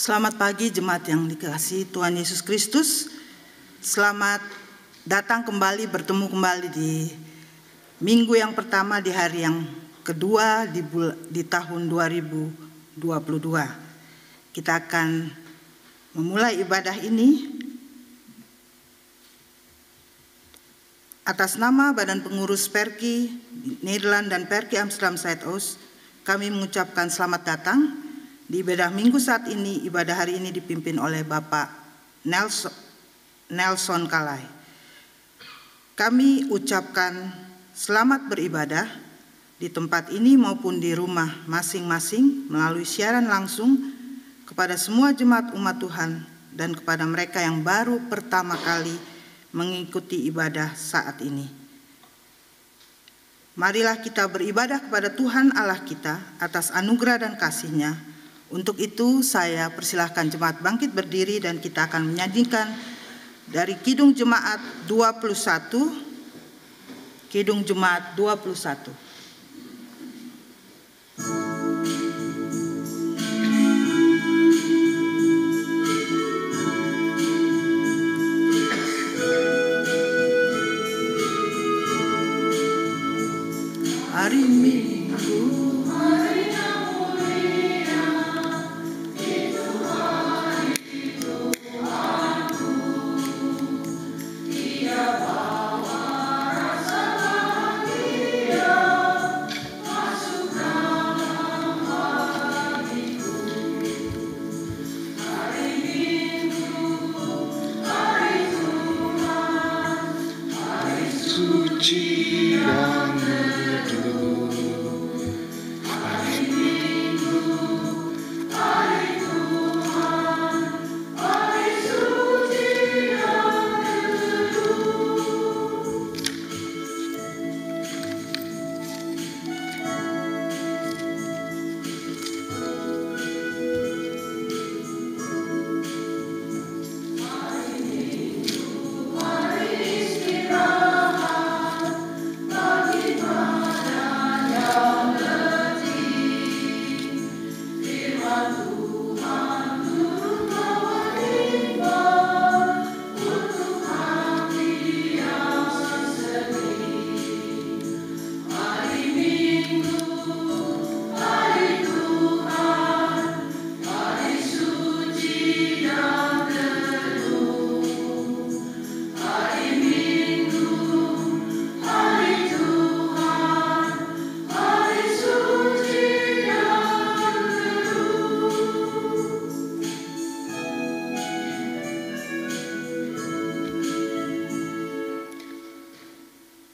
Selamat pagi jemaat yang dikasihi Tuhan Yesus Kristus. Selamat datang kembali, bertemu kembali di minggu yang pertama di hari yang kedua di tahun 2022. Kita akan memulai ibadah ini atas nama Badan Pengurus Perki Nederland dan Perki Amsterdam Zuidoost. Kami mengucapkan selamat datang di ibadah minggu saat ini. Ibadah hari ini dipimpin oleh Bapak Nelson Kalai. Kami ucapkan selamat beribadah di tempat ini maupun di rumah masing-masing melalui siaran langsung kepada semua jemaat umat Tuhan dan kepada mereka yang baru pertama kali mengikuti ibadah saat ini. Marilah kita beribadah kepada Tuhan Allah kita atas anugerah dan kasih-Nya. Untuk itu saya persilahkan jemaat bangkit berdiri dan kita akan menyanyikan dari Kidung Jemaat 21. Kidung Jemaat 21. Hari Minggu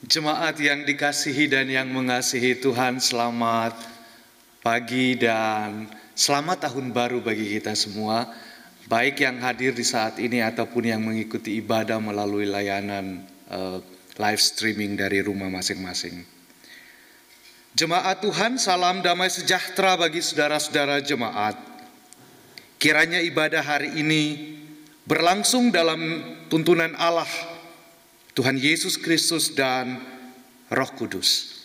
Jemaat yang dikasihi dan yang mengasihi Tuhan, selamat pagi dan selamat tahun baru bagi kita semua, baik yang hadir di saat ini ataupun yang mengikuti ibadah melalui layanan live streaming dari rumah masing-masing. Jemaat Tuhan, salam damai sejahtera bagi saudara-saudara jemaat. Kiranya ibadah hari ini berlangsung dalam tuntunan Allah, Tuhan Yesus Kristus dan Roh Kudus.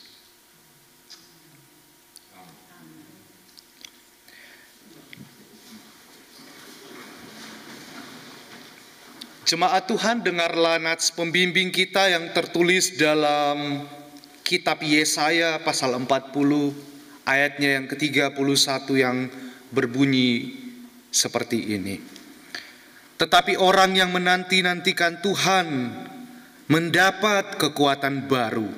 Jemaat Tuhan, dengarlah nats pembimbing kita yang tertulis dalam kitab Yesaya pasal 40 ayatnya yang ke-31 yang berbunyi seperti ini. Tetapi orang yang menanti-nantikan Tuhan mendapat kekuatan baru.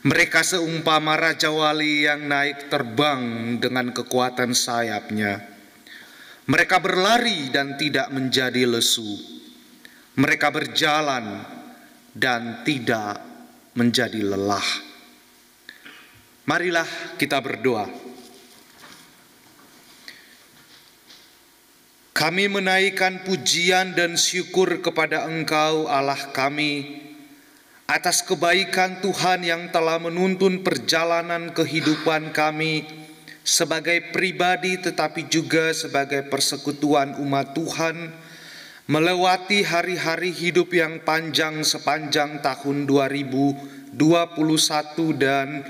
Mereka seumpama raja wali yang naik terbang dengan kekuatan sayapnya. Mereka berlari dan tidak menjadi lesu. Mereka berjalan dan tidak menjadi lelah. Marilah kita berdoa. Kami menaikkan pujian dan syukur kepada Engkau Allah kami atas kebaikan Tuhan yang telah menuntun perjalanan kehidupan kami sebagai pribadi tetapi juga sebagai persekutuan umat Tuhan melewati hari-hari hidup yang panjang sepanjang tahun 2021 dan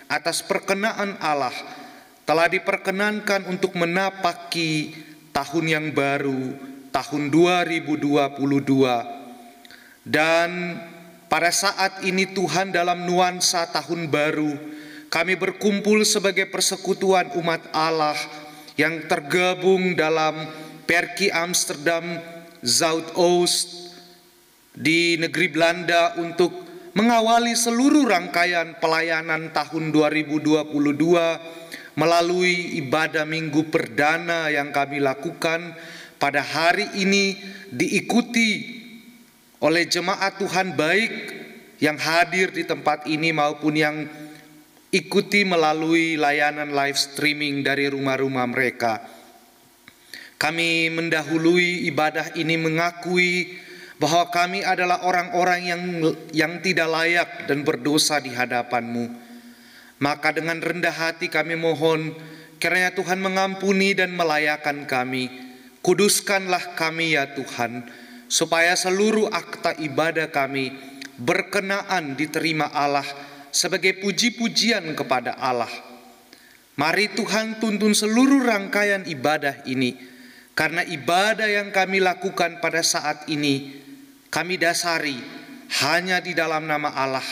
atas perkenaan Allah telah diperkenankan untuk menapaki tahun yang baru, tahun 2022. Dan pada saat ini Tuhan, dalam nuansa tahun baru, kami berkumpul sebagai persekutuan umat Allah yang tergabung dalam Perki Amsterdam Zuidoost di negeri Belanda untuk mengawali seluruh rangkaian pelayanan tahun 2022 melalui ibadah minggu perdana yang kami lakukan pada hari ini, diikuti oleh jemaat Tuhan baik yang hadir di tempat ini maupun yang ikuti melalui layanan live streaming dari rumah-rumah mereka. Kami mendahului ibadah ini mengakui bahwa kami adalah orang-orang yang tidak layak dan berdosa di hadapan-Mu. Maka dengan rendah hati kami mohon kiranya Tuhan mengampuni dan melayakkan kami. Kuduskanlah kami ya Tuhan, supaya seluruh akta ibadah kami berkenaan diterima Allah sebagai puji-pujian kepada Allah. Mari Tuhan tuntun seluruh rangkaian ibadah ini, karena ibadah yang kami lakukan pada saat ini kami dasari hanya di dalam nama Allah,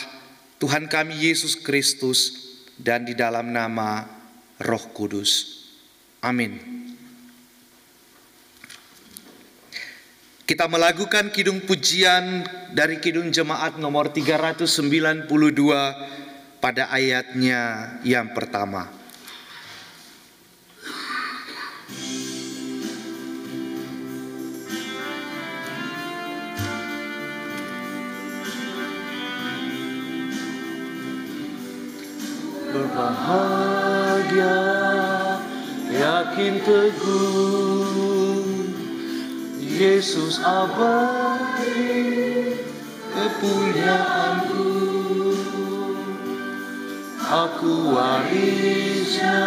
Tuhan kami Yesus Kristus, dan di dalam nama Roh Kudus. Amin. Kita melakukan kidung pujian dari kidung jemaat nomor 392 pada ayatnya yang pertama. Berbahagia, yakin teguh, Yesus abadi kepunyaanku. Aku warisnya,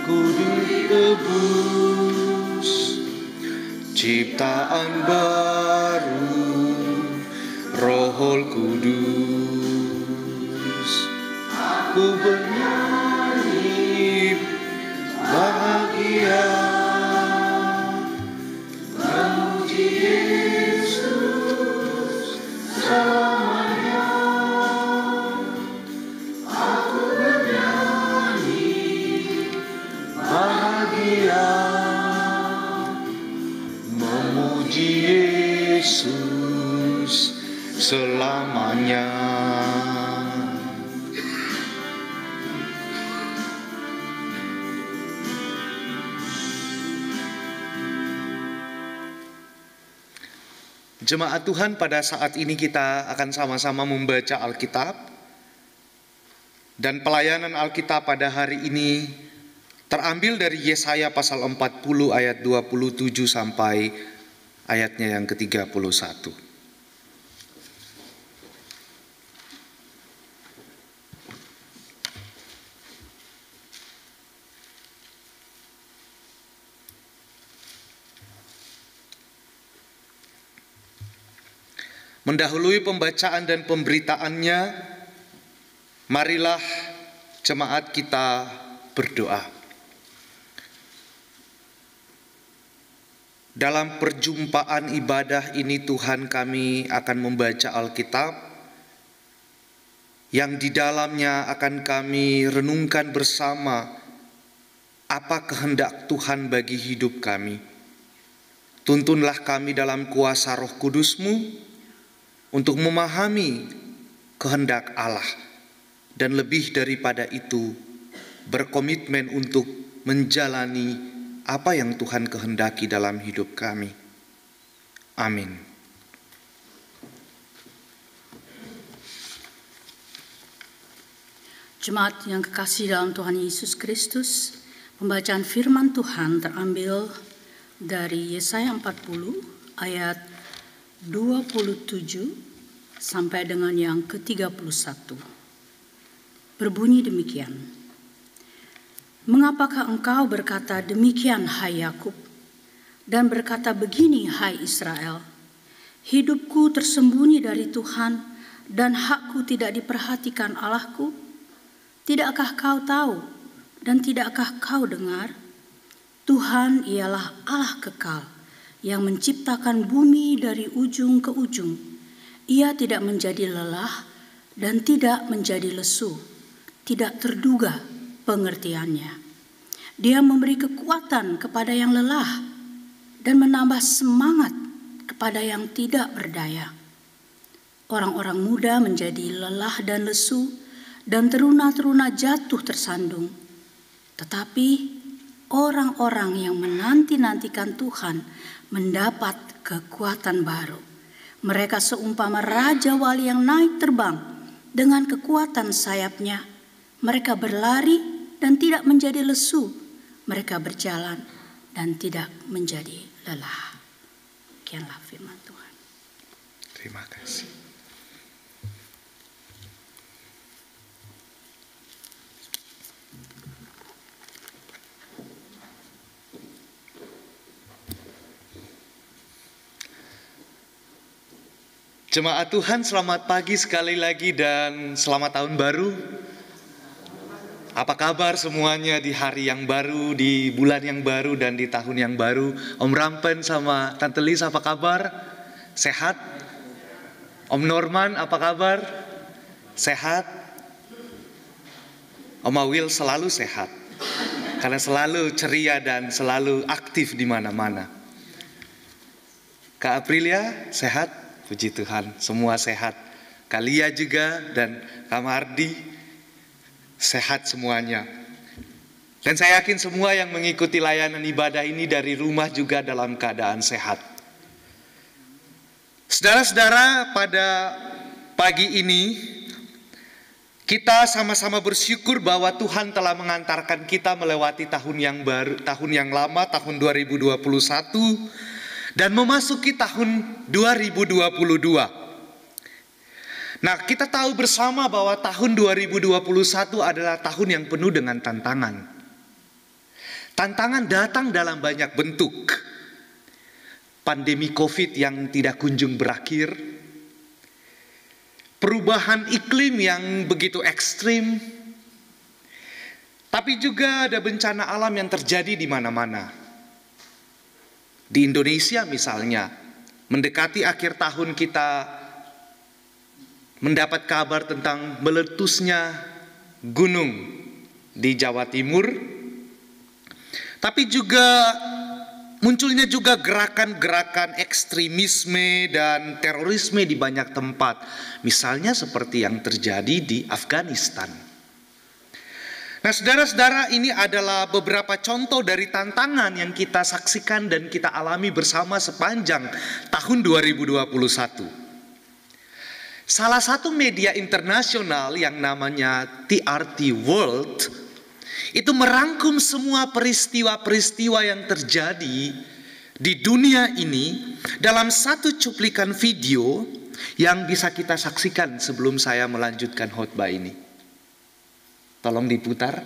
ku ditebus, Ciptaan baru, Roh Kudus. ku bernyanyi bahagia, memuji Yesus selamanya. Aku bernyanyi bahagia, memuji Yesus selamanya. Jemaat Tuhan, pada saat ini kita akan sama-sama membaca Alkitab. Dan pelayanan Alkitab pada hari ini terambil dari Yesaya pasal 40 ayat 27 sampai ayatnya yang ke-31. Mendahului pembacaan dan pemberitaannya, marilah jemaat kita berdoa. Dalam perjumpaan ibadah ini Tuhan, kami akan membaca Alkitab yang di dalamnya akan kami renungkan bersama apa kehendak Tuhan bagi hidup kami. Tuntunlah kami dalam kuasa Roh Kudus-Mu untuk memahami kehendak Allah, dan lebih daripada itu berkomitmen untuk menjalani apa yang Tuhan kehendaki dalam hidup kami. Amin. Jemaat yang kekasih dalam Tuhan Yesus Kristus, pembacaan firman Tuhan terambil dari Yesaya 40 ayat 27 sampai dengan yang ke-31. Berbunyi demikian. Mengapakah engkau berkata demikian, hai Yakub, dan berkata begini, hai Israel? Hidupku tersembunyi dari Tuhan, dan hakku tidak diperhatikan Allahku. Tidakkah kau tahu, dan tidakkah kau dengar? Tuhan ialah Allah kekal yang menciptakan bumi dari ujung ke ujung. Ia tidak menjadi lelah dan tidak menjadi lesu, tidak terduga pengertiannya. Dia memberi kekuatan kepada yang lelah dan menambah semangat kepada yang tidak berdaya. Orang-orang muda menjadi lelah dan lesu, dan teruna-teruna jatuh tersandung. Tetapi orang-orang yang menanti-nantikan Tuhan mendapat kekuatan baru. Mereka seumpama raja wali yang naik terbang dengan kekuatan sayapnya. Mereka berlari dan tidak menjadi lesu. Mereka berjalan dan tidak menjadi lelah. Demikianlah firman Tuhan. Terima kasih. Jemaat Tuhan, selamat pagi sekali lagi dan selamat tahun baru. Apa kabar semuanya di hari yang baru, di bulan yang baru, dan di tahun yang baru? Om Rampen sama Tante Lis apa kabar? Sehat? Om Norman apa kabar? Sehat? Om Awil selalu sehat, karena selalu ceria dan selalu aktif di mana-mana. Kak Aprilia sehat? Puji Tuhan, semua sehat. Kalia juga dan Kak Mardi sehat semuanya. Dan saya yakin semua yang mengikuti layanan ibadah ini dari rumah juga dalam keadaan sehat. Saudara-saudara, pada pagi ini kita sama-sama bersyukur bahwa Tuhan telah mengantarkan kita melewati tahun yang baru, tahun yang lama, tahun 2021, dan memasuki tahun 2022. Nah, kita tahu bersama bahwa tahun 2021 adalah tahun yang penuh dengan tantangan. Tantangan datang dalam banyak bentuk. Pandemi COVID yang tidak kunjung berakhir, perubahan iklim yang begitu ekstrim, tapi juga ada bencana alam yang terjadi di mana-mana. Di Indonesia misalnya, mendekati akhir tahun kita mendapat kabar tentang meletusnya gunung di Jawa Timur. Tapi juga munculnya juga gerakan-gerakan ekstremisme dan terorisme di banyak tempat. Misalnya seperti yang terjadi di Afghanistan. Nah, saudara-saudara, ini adalah beberapa contoh dari tantangan yang kita saksikan dan kita alami bersama sepanjang tahun 2021. Salah satu media internasional yang namanya TRT World itu merangkum semua peristiwa-peristiwa yang terjadi di dunia ini dalam satu cuplikan video yang bisa kita saksikan sebelum saya melanjutkan khotbah ini. Tolong diputar.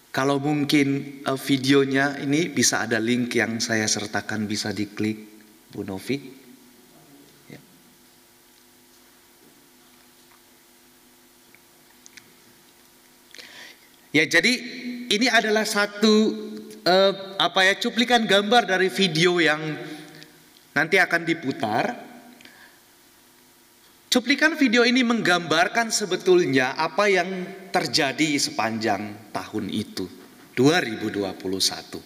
Kalau mungkin videonya ini bisa ada link yang saya sertakan, bisa diklik, Bu Novi. Ya, jadi ini adalah satu cuplikan gambar dari video yang nanti akan diputar. Cuplikan video ini menggambarkan sebetulnya apa yang terjadi sepanjang tahun itu, 2021.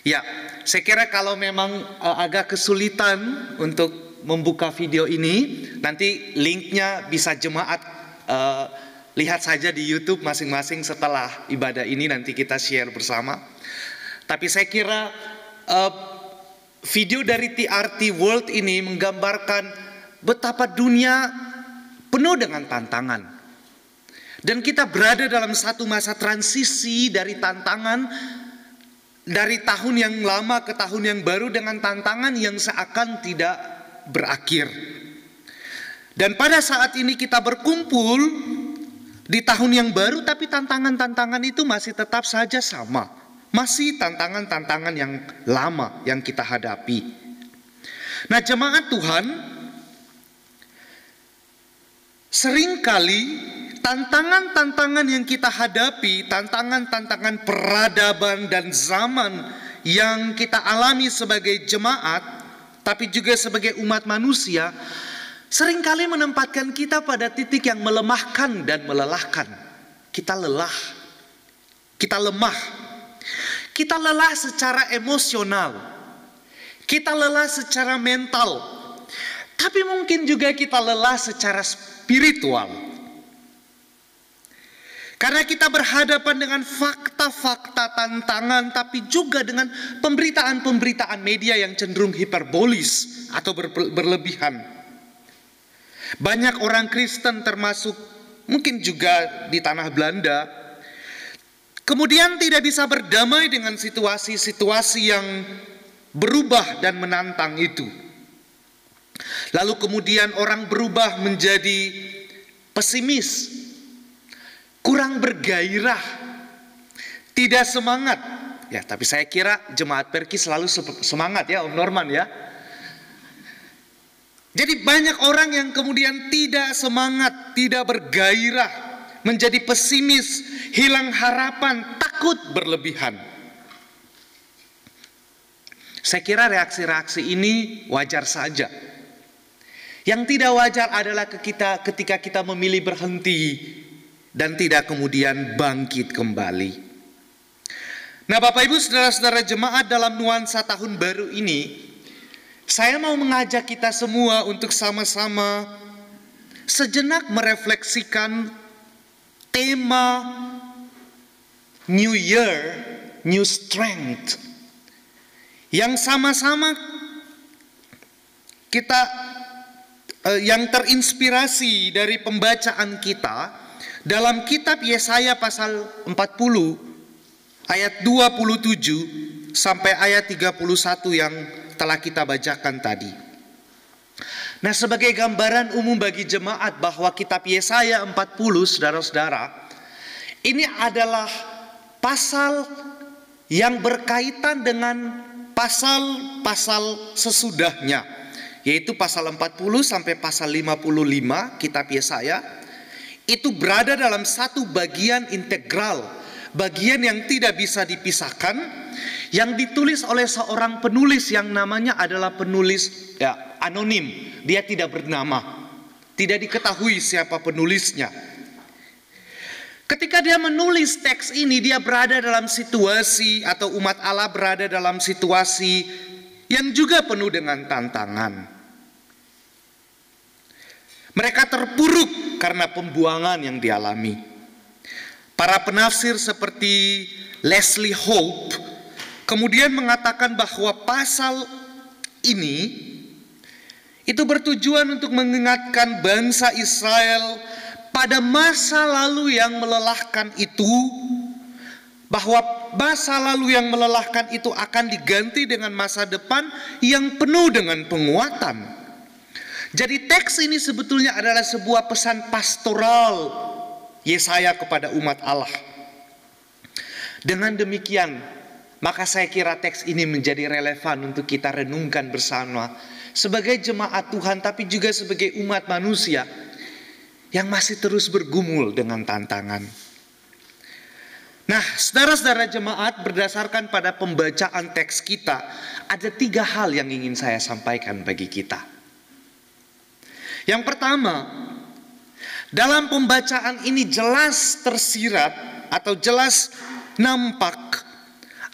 Ya, saya kira kalau memang agak kesulitan untuk membuka video ini, nanti linknya bisa jemaat lihat saja di YouTube masing-masing setelah ibadah ini, nanti kita share bersama. Tapi saya kira video dari TRT World ini menggambarkan betapa dunia penuh dengan tantangan. Dan kita berada dalam satu masa transisi dari tantangan dari tahun yang lama ke tahun yang baru dengan tantangan yang seakan tidak berakhir. Dan pada saat ini kita berkumpul di tahun yang baru, tapi tantangan-tantangan itu masih tetap saja sama. Masih tantangan-tantangan yang lama yang kita hadapi. Nah, jemaat Tuhan, seringkali tantangan-tantangan yang kita hadapi, tantangan-tantangan peradaban dan zaman yang kita alami sebagai jemaat, tapi juga sebagai umat manusia, seringkali menempatkan kita pada titik yang melemahkan dan melelahkan. Kita lelah, kita lemah, kita lelah secara emosional, kita lelah secara mental, tapi mungkin juga kita lelah secara spiritual. Karena kita berhadapan dengan fakta-fakta tantangan, tapi juga dengan pemberitaan-pemberitaan media yang cenderung hiperbolis atau berlebihan. Banyak orang Kristen, termasuk mungkin juga di tanah Belanda, kemudian tidak bisa berdamai dengan situasi-situasi yang berubah dan menantang itu. Lalu kemudian orang berubah menjadi pesimis, kurang bergairah, tidak semangat. Ya, tapi saya kira jemaat Perki selalu semangat ya, Om Norman ya. Jadi banyak orang yang kemudian tidak semangat, tidak bergairah, menjadi pesimis, hilang harapan, takut berlebihan. Saya kira reaksi-reaksi ini wajar saja. Yang tidak wajar adalah ketika kita memilih berhenti dan tidak kemudian bangkit kembali. Nah, Bapak Ibu saudara-saudara jemaat, dalam nuansa tahun baru ini, saya mau mengajak kita semua untuk sama-sama sejenak merefleksikan tema New Year, New Strength, yang sama-sama kita yang terinspirasi dari pembacaan kita dalam kitab Yesaya pasal 40 ayat 27 sampai ayat 31 yang telah kita bacakan tadi. Nah, sebagai gambaran umum bagi jemaat bahwa kitab Yesaya 40, saudara-saudara, ini adalah pasal yang berkaitan dengan pasal-pasal sesudahnya, yaitu pasal 40 sampai pasal 55 kitab Yesaya. Itu berada dalam satu bagian integral, bagian yang tidak bisa dipisahkan, yang ditulis oleh seorang penulis yang namanya adalah penulis anonim. Dia tidak bernama, tidak diketahui siapa penulisnya. Ketika dia menulis teks ini, dia berada dalam situasi, atau umat Allah berada dalam situasi yang juga penuh dengan tantangan. Mereka terpuruk karena pembuangan yang dialami. Para penafsir seperti Leslie Hope kemudian mengatakan bahwa pasal ini itu bertujuan untuk mengingatkan bangsa Israel pada masa lalu yang melelahkan itu, bahwa masa lalu yang melelahkan itu akan diganti dengan masa depan yang penuh dengan penguatan. Jadi teks ini sebetulnya adalah sebuah pesan pastoral Yesaya kepada umat Allah. Dengan demikian, maka saya kira teks ini menjadi relevan untuk kita renungkan bersama sebagai jemaat Tuhan, tapi juga sebagai umat manusia yang masih terus bergumul dengan tantangan. Nah, saudara-saudara jemaat, berdasarkan pada pembacaan teks kita, ada 3 hal yang ingin saya sampaikan bagi kita. Yang pertama, dalam pembacaan ini jelas tersirat atau jelas nampak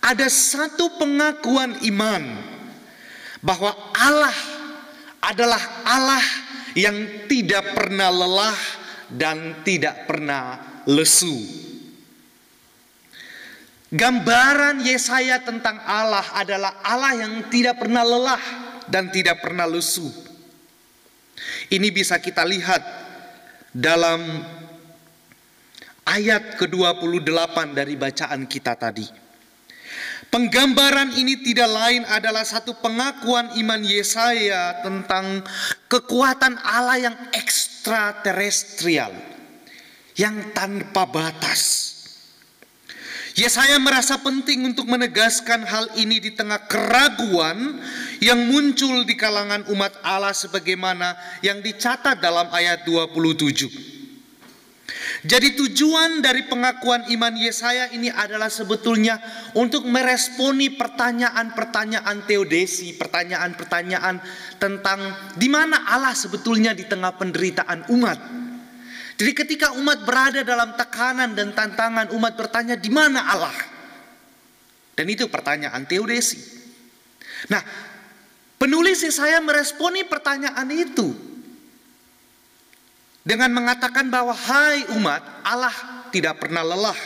ada satu pengakuan iman bahwa Allah adalah Allah yang tidak pernah lelah dan tidak pernah lesu. Gambaran Yesaya tentang Allah adalah Allah yang tidak pernah lelah dan tidak pernah lesu. Ini bisa kita lihat dalam ayat ke-28 dari bacaan kita tadi. Penggambaran ini tidak lain adalah satu pengakuan iman Yesaya tentang kekuatan Allah yang ekstraterestrial, yang tanpa batas. Yesaya merasa penting untuk menegaskan hal ini di tengah keraguan yang muncul di kalangan umat Allah sebagaimana yang dicatat dalam ayat 27. Jadi tujuan dari pengakuan iman Yesaya ini adalah sebetulnya untuk meresponi pertanyaan-pertanyaan teodesi, pertanyaan-pertanyaan tentang di mana Allah sebetulnya di tengah penderitaan umat. Jadi ketika umat berada dalam tekanan dan tantangan, umat bertanya di mana Allah? Dan itu pertanyaan teodesi. Nah, penulis Yesaya meresponi pertanyaan itu dengan mengatakan bahwa hai umat, Allah tidak pernah lelah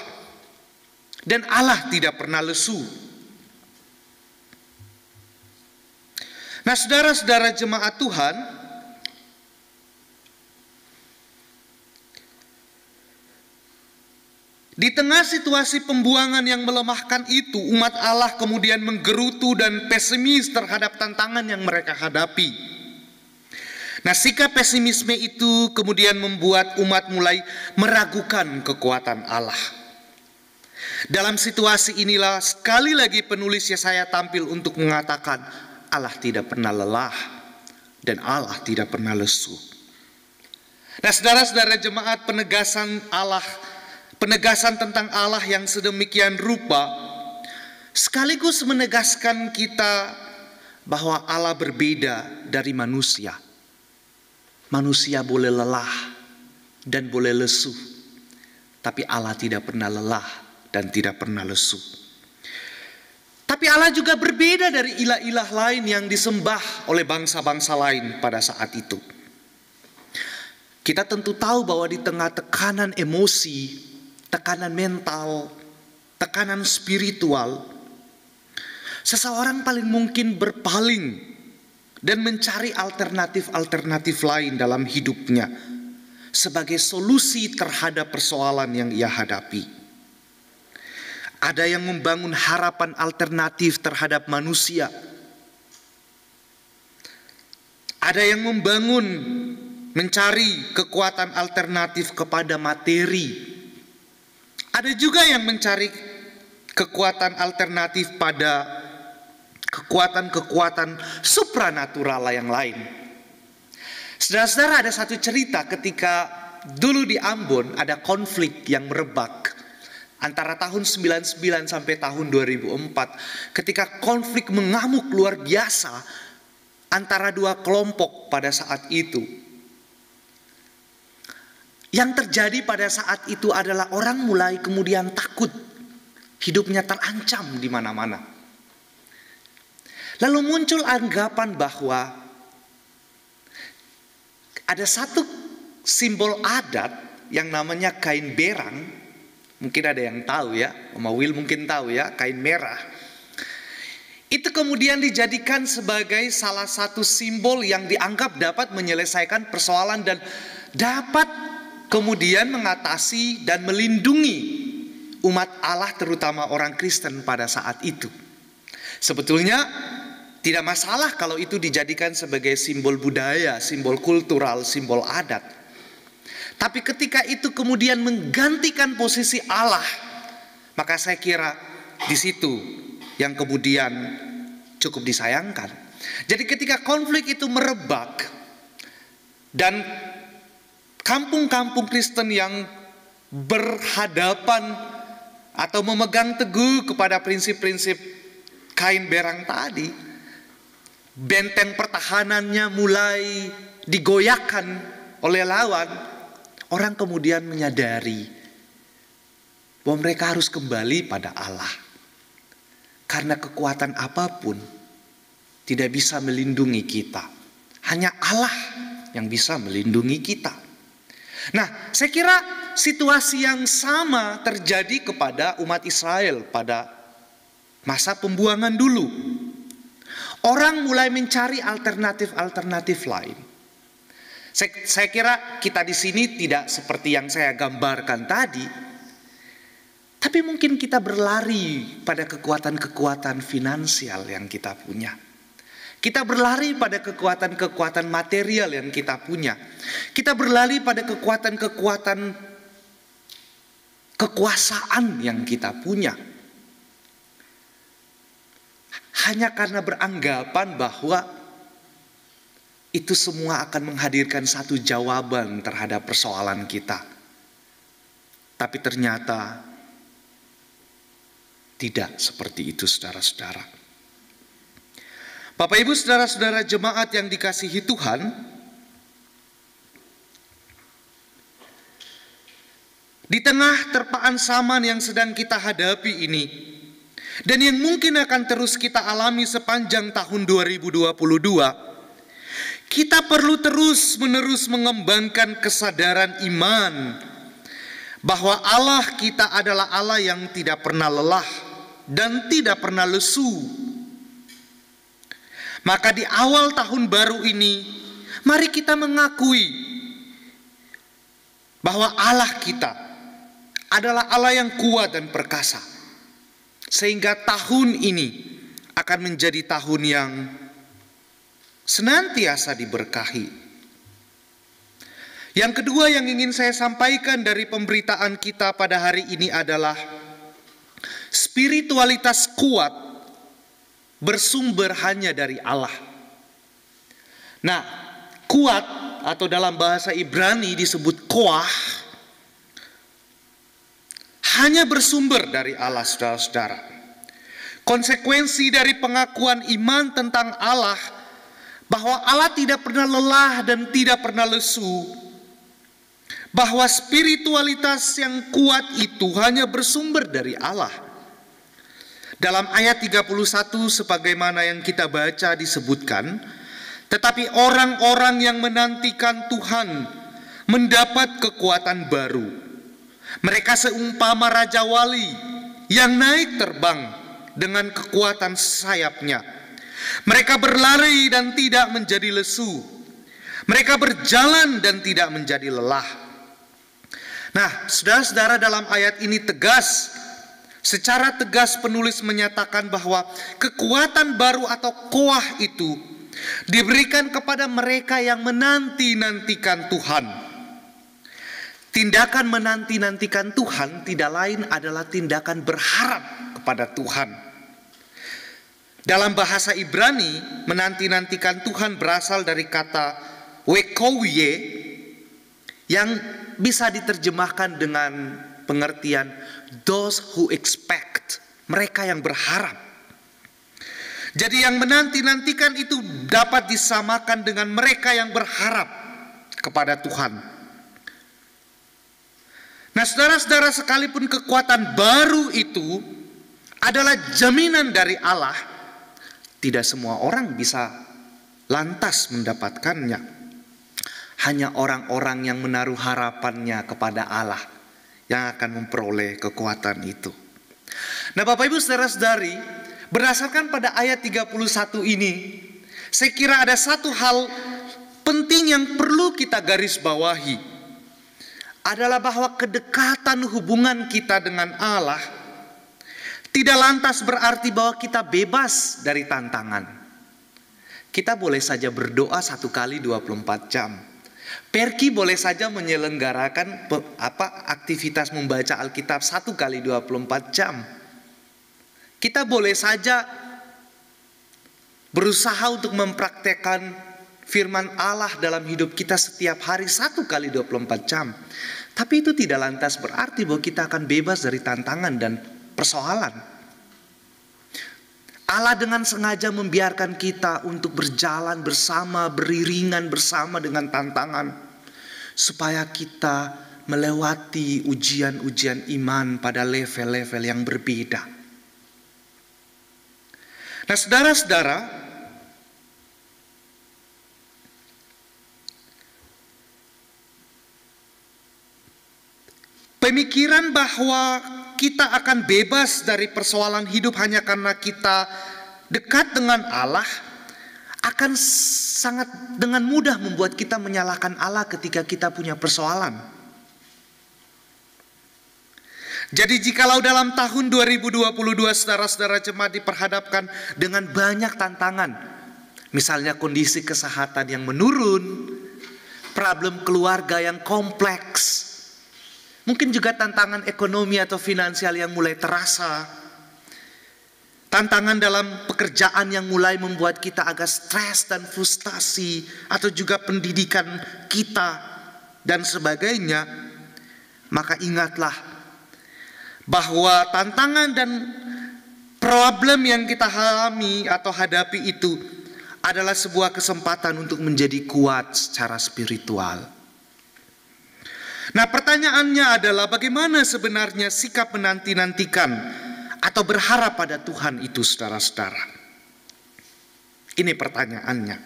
dan Allah tidak pernah lesu. Nah, saudara-saudara jemaat Tuhan, di tengah situasi pembuangan yang melemahkan itu, umat Allah kemudian menggerutu dan pesimis terhadap tantangan yang mereka hadapi. Nah, sikap pesimisme itu kemudian membuat umat mulai meragukan kekuatan Allah. Dalam situasi inilah sekali lagi penulis Yesaya tampil untuk mengatakan Allah tidak pernah lelah dan Allah tidak pernah lesu. Nah, saudara-saudara jemaat, penegasan tentang Allah yang sedemikian rupa sekaligus menegaskan kita bahwa Allah berbeda dari manusia. Manusia boleh lelah dan boleh lesu, tapi Allah tidak pernah lelah dan tidak pernah lesu. Tapi Allah juga berbeda dari ilah-ilah lain yang disembah oleh bangsa-bangsa lain pada saat itu. Kita tentu tahu bahwa di tengah tekanan emosi, tekanan mental, tekanan spiritual, seseorang paling mungkin berpaling dan mencari alternatif-alternatif lain dalam hidupnya sebagai solusi terhadap persoalan yang ia hadapi. Ada yang membangun harapan alternatif terhadap manusia. Ada yang mencari kekuatan alternatif kepada materi. Ada juga yang mencari kekuatan alternatif pada kekuatan-kekuatan supranatural yang lain. Saudara-saudara, ada satu cerita ketika dulu di Ambon ada konflik yang merebak antara tahun 99 sampai tahun 2004, ketika konflik mengamuk luar biasa antara dua kelompok pada saat itu. Yang terjadi pada saat itu adalah orang mulai kemudian takut, hidupnya terancam di mana-mana. Lalu muncul anggapan bahwa ada satu simbol adat yang namanya kain berang. Mungkin ada yang tahu ya, Oma Will mungkin tahu ya, kain merah. Itu kemudian dijadikan sebagai salah satu simbol yang dianggap dapat menyelesaikan persoalan dan dapat kemudian mengatasi dan melindungi umat Allah, terutama orang Kristen pada saat itu. Sebetulnya tidak masalah kalau itu dijadikan sebagai simbol budaya, simbol kultural, simbol adat. Tapi ketika itu kemudian menggantikan posisi Allah, maka saya kira di situ yang kemudian cukup disayangkan. Jadi ketika konflik itu merebak dan kampung-kampung Kristen yang berhadapan atau memegang teguh kepada prinsip-prinsip kain berang tadi, benteng pertahanannya mulai digoyahkan oleh lawan. Orang kemudian menyadari bahwa mereka harus kembali pada Allah, karena kekuatan apapun tidak bisa melindungi kita. Hanya Allah yang bisa melindungi kita. Nah, saya kira situasi yang sama terjadi kepada umat Israel pada masa pembuangan dulu. Orang mulai mencari alternatif-alternatif lain. Saya kira kita di sini tidak seperti yang saya gambarkan tadi. Tapi mungkin kita berlari pada kekuatan-kekuatan finansial yang kita punya. Kita berlari pada kekuatan-kekuatan material yang kita punya. Kita berlari pada kekuatan-kekuatan kekuasaan yang kita punya. Hanya karena beranggapan bahwa itu semua akan menghadirkan satu jawaban terhadap persoalan kita. Tapi ternyata tidak seperti itu, saudara-saudara. Bapak Ibu, saudara-saudara jemaat yang dikasihi Tuhan, di tengah terpaan zaman yang sedang kita hadapi ini, dan yang mungkin akan terus kita alami sepanjang tahun 2022, kita perlu terus-menerus mengembangkan kesadaran iman bahwa Allah kita adalah Allah yang tidak pernah lelah dan tidak pernah lesu. Maka di awal tahun baru ini, mari kita mengakui bahwa Allah kita adalah Allah yang kuat dan perkasa. Sehingga tahun ini akan menjadi tahun yang senantiasa diberkahi. Yang kedua yang ingin saya sampaikan dari pemberitaan kita pada hari ini adalah spiritualitas kuat bersumber hanya dari Allah. Nah, kuat atau dalam bahasa Ibrani disebut koah hanya bersumber dari Allah, saudara-saudara. Konsekuensi dari pengakuan iman tentang Allah bahwa Allah tidak pernah lelah dan tidak pernah lesu, bahwa spiritualitas yang kuat itu hanya bersumber dari Allah. Dalam ayat 31 sebagaimana yang kita baca disebutkan, tetapi orang-orang yang menantikan Tuhan mendapat kekuatan baru. Mereka seumpama Raja Wali yang naik terbang dengan kekuatan sayapnya. Mereka berlari dan tidak menjadi lesu. Mereka berjalan dan tidak menjadi lelah. Nah, saudara-saudara, dalam ayat ini secara tegas penulis menyatakan bahwa kekuatan baru atau koah itu diberikan kepada mereka yang menanti-nantikan Tuhan. Tindakan menanti-nantikan Tuhan tidak lain adalah tindakan berharap kepada Tuhan. Dalam bahasa Ibrani, menanti-nantikan Tuhan berasal dari kata wekowie yang bisa diterjemahkan dengan pengertian those who expect, mereka yang berharap. Jadi yang menanti-nantikan itu dapat disamakan dengan mereka yang berharap kepada Tuhan. Nah, saudara-saudara, sekalipun kekuatan baru itu adalah jaminan dari Allah, tidak semua orang bisa lantas mendapatkannya. Hanya orang-orang yang menaruh harapannya kepada Allah yang akan memperoleh kekuatan itu. Nah, Bapak Ibu saudara-saudari, berdasarkan pada ayat 31 ini, saya kira ada satu hal penting yang perlu kita garis bawahi, adalah bahwa kedekatan hubungan kita dengan Allah tidak lantas berarti bahwa kita bebas dari tantangan. Kita boleh saja berdoa 1 kali 24 jam. Perki boleh saja menyelenggarakan aktivitas membaca Alkitab 1 kali 24 jam. Kita boleh saja berusaha untuk mempraktekkan firman Allah dalam hidup kita setiap hari 1 kali 24 jam. Tapi itu tidak lantas berarti bahwa kita akan bebas dari tantangan dan persoalan. Allah dengan sengaja membiarkan kita untuk berjalan bersama, beriringan bersama dengan tantangan, supaya kita melewati ujian-ujian iman pada level-level yang berbeda. Nah, saudara-saudara, pemikiran bahwa kita akan bebas dari persoalan hidup hanya karena kita dekat dengan Allah akan sangat dengan mudah membuat kita menyalahkan Allah ketika kita punya persoalan. Jadi jikalau dalam tahun 2022 saudara-saudara jemaat diperhadapkan dengan banyak tantangan, misalnya kondisi kesehatan yang menurun, problem keluarga yang kompleks, mungkin juga tantangan ekonomi atau finansial yang mulai terasa, tantangan dalam pekerjaan yang mulai membuat kita agak stres dan frustasi, atau juga pendidikan kita dan sebagainya, maka ingatlah bahwa tantangan dan problem yang kita alami atau hadapi itu adalah sebuah kesempatan untuk menjadi kuat secara spiritual. Nah, pertanyaannya adalah bagaimana sebenarnya sikap menanti-nantikan atau berharap pada Tuhan itu, saudara-saudara? Ini pertanyaannya.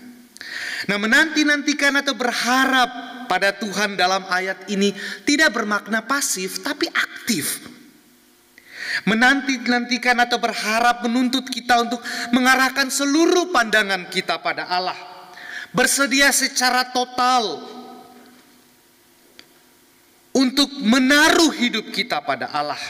Nah, menanti-nantikan atau berharap pada Tuhan dalam ayat ini tidak bermakna pasif, tapi aktif. Menanti-nantikan atau berharap menuntut kita untuk mengarahkan seluruh pandangan kita pada Allah. Bersedia secara total untuk menaruh hidup kita pada Allah.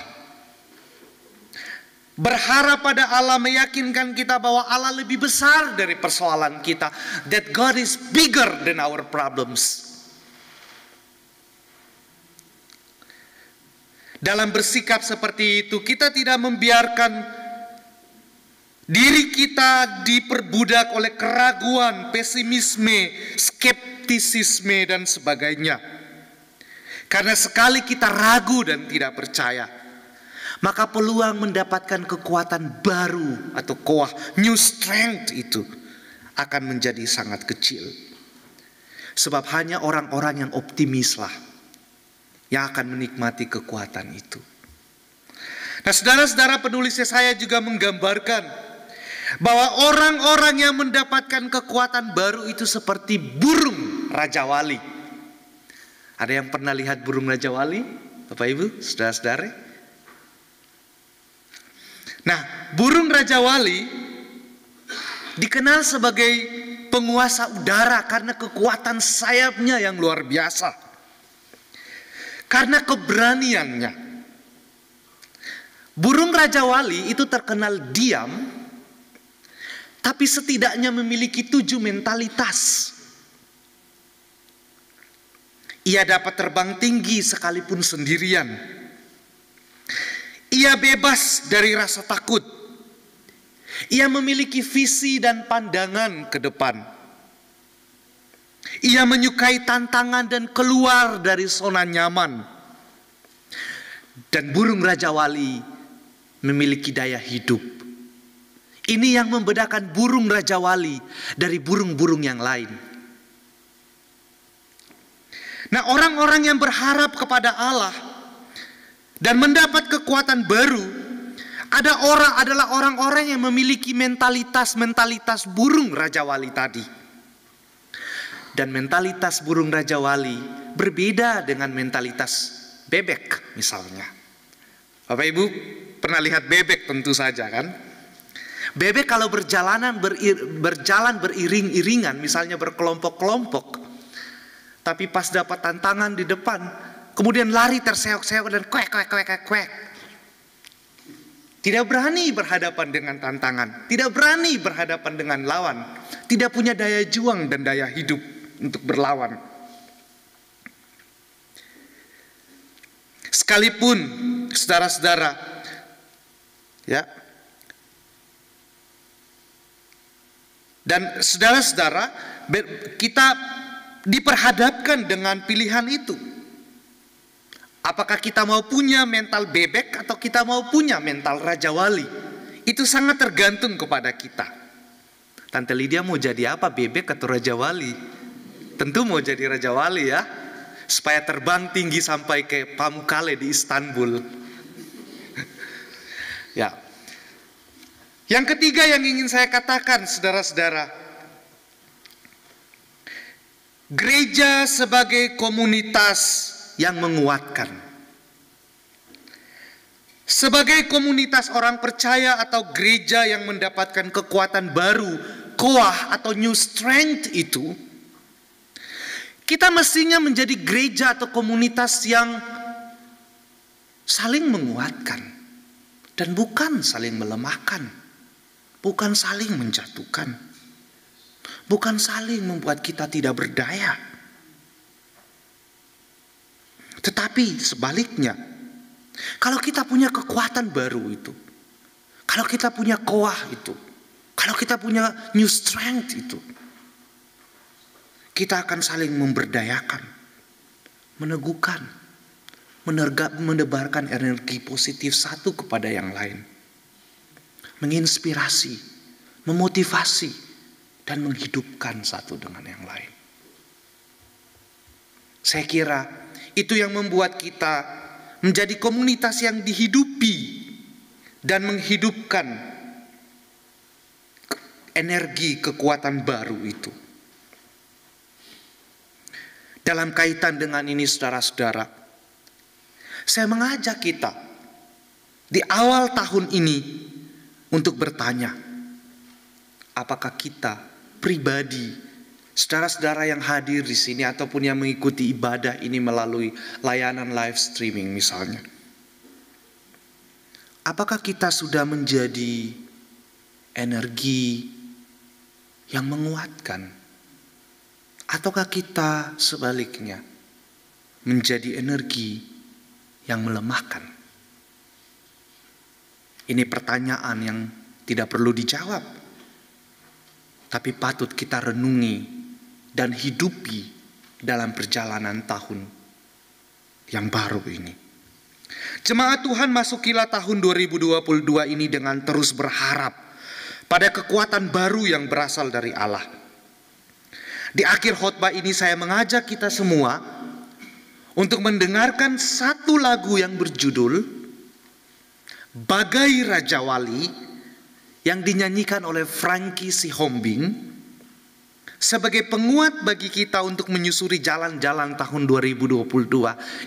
Berharap pada Allah meyakinkan kita bahwa Allah lebih besar dari persoalan kita. That God is bigger than our problems. Dalam bersikap seperti itu, kita tidak membiarkan diri kita diperbudak oleh keraguan, pesimisme, skeptisisme, dan sebagainya. Karena sekali kita ragu dan tidak percaya, maka peluang mendapatkan kekuatan baru atau koah, new strength itu akan menjadi sangat kecil. Sebab hanya orang-orang yang optimislah yang akan menikmati kekuatan itu. Nah, saudara-saudara, penulisnya saya juga menggambarkan bahwa orang-orang yang mendapatkan kekuatan baru itu seperti burung Raja Wali. Ada yang pernah lihat burung Raja Wali? Bapak Ibu, saudara-saudara? Nah, burung Raja Wali dikenal sebagai penguasa udara karena kekuatan sayapnya yang luar biasa. Karena keberaniannya. Burung Raja Wali itu terkenal diam, tapi setidaknya memiliki 7 mentalitas. Ia dapat terbang tinggi sekalipun sendirian. Ia bebas dari rasa takut. Ia memiliki visi dan pandangan ke depan. Ia menyukai tantangan dan keluar dari zona nyaman. Dan burung Raja Wali memiliki daya hidup. Ini yang membedakan burung Raja Wali dari burung-burung yang lain. Nah, orang-orang yang berharap kepada Allah dan mendapat kekuatan baru adalah orang-orang yang memiliki mentalitas burung Raja Wali tadi. Dan mentalitas burung Raja Wali berbeda dengan mentalitas bebek misalnya. Bapak Ibu pernah lihat bebek tentu saja kan? Bebek kalau berjalan beriring-iringan, misalnya berkelompok-kelompok, tapi pas dapat tantangan di depan, kemudian lari terseok-seok dan kuek. Tidak berani berhadapan dengan tantangan, tidak berani berhadapan dengan lawan, tidak punya daya juang dan daya hidup untuk berlawan. Sekalipun saudara-saudara, ya, dan saudara-saudara, kita diperhadapkan dengan pilihan itu. Apakah kita mau punya mental bebek atau kita mau punya mental Raja Wali? Itu sangat tergantung kepada kita. Tante Lydia mau jadi apa, bebek atau Raja Wali? Tentu mau jadi Raja Wali ya, supaya terbang tinggi sampai ke Pamukkale di Istanbul. Ya. Yang ketiga yang ingin saya katakan, saudara-saudara, gereja sebagai komunitas yang menguatkan. Sebagai komunitas orang percaya atau gereja yang mendapatkan kekuatan baru, koah atau new strength itu, kita mestinya menjadi gereja atau komunitas yang saling menguatkan dan bukan saling melemahkan, bukan saling menjatuhkan, bukan saling membuat kita tidak berdaya. Tetapi sebaliknya, kalau kita punya kekuatan baru itu, kalau kita punya koah itu, kalau kita punya new strength itu, kita akan saling memberdayakan, meneguhkan, menebarkan energi positif satu kepada yang lain, menginspirasi, memotivasi, dan menghidupkan satu dengan yang lain. Saya kira itu yang membuat kita menjadi komunitas yang dihidupi dan menghidupkan energi kekuatan baru itu. Dalam kaitan dengan ini saudara-saudara, saya mengajak kita di awal tahun ini untuk bertanya, apakah kita pribadi, saudara-saudara yang hadir di sini ataupun yang mengikuti ibadah ini melalui layanan live streaming misalnya, apakah kita sudah menjadi energi yang menguatkan, ataukah kita sebaliknya menjadi energi yang melemahkan? Ini pertanyaan yang tidak perlu dijawab, tapi patut kita renungi dan hidupi dalam perjalanan tahun yang baru ini. Jemaat Tuhan, masukilah tahun 2022 ini dengan terus berharap pada kekuatan baru yang berasal dari Allah. Di akhir khotbah ini saya mengajak kita semua untuk mendengarkan satu lagu yang berjudul Bagai Raja Wali yang dinyanyikan oleh Frankie Sihombing sebagai penguat bagi kita untuk menyusuri jalan-jalan tahun 2022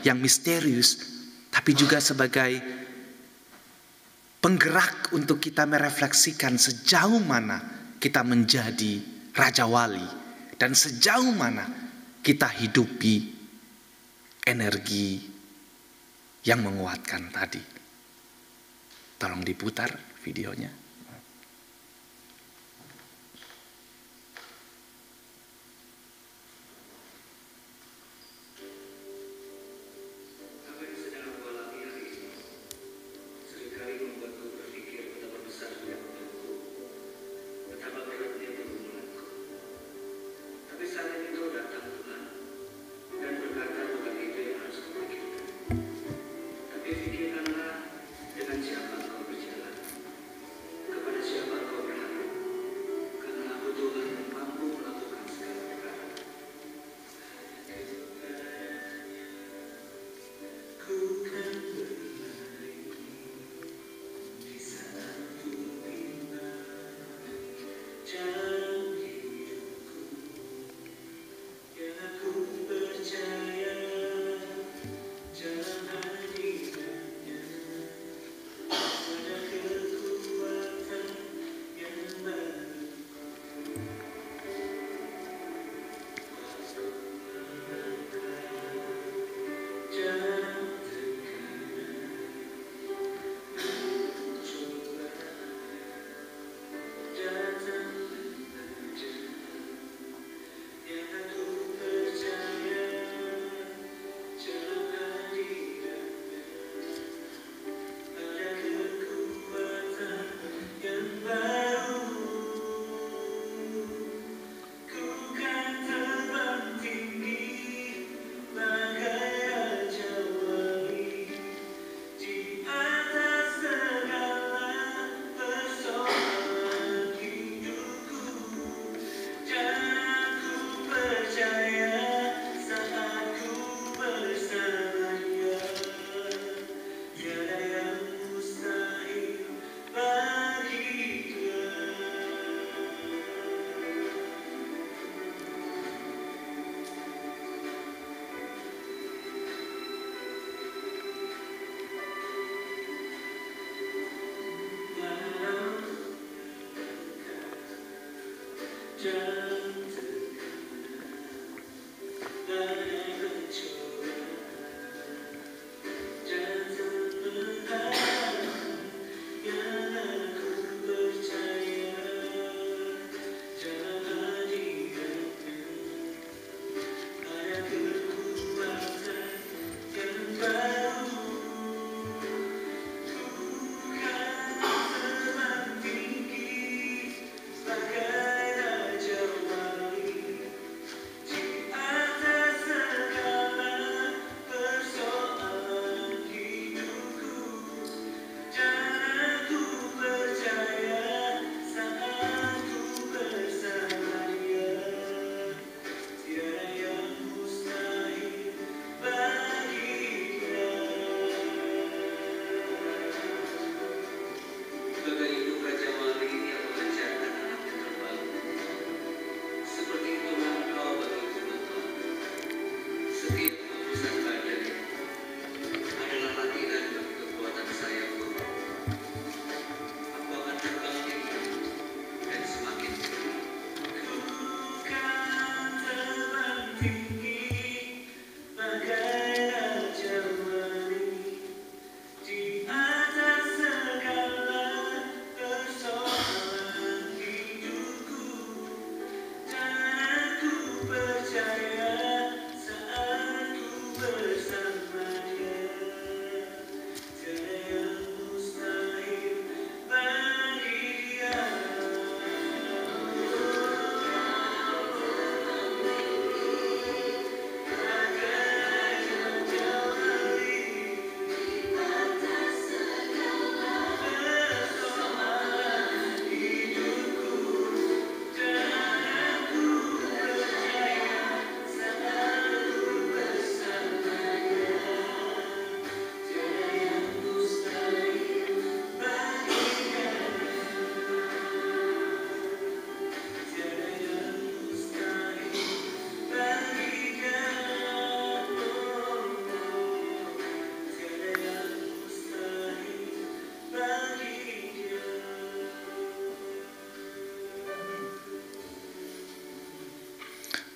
yang misterius, tapi juga sebagai penggerak untuk kita merefleksikan sejauh mana kita menjadi Raja Wali dan sejauh mana kita hidupi energi yang menguatkan tadi. Tolong diputar videonya.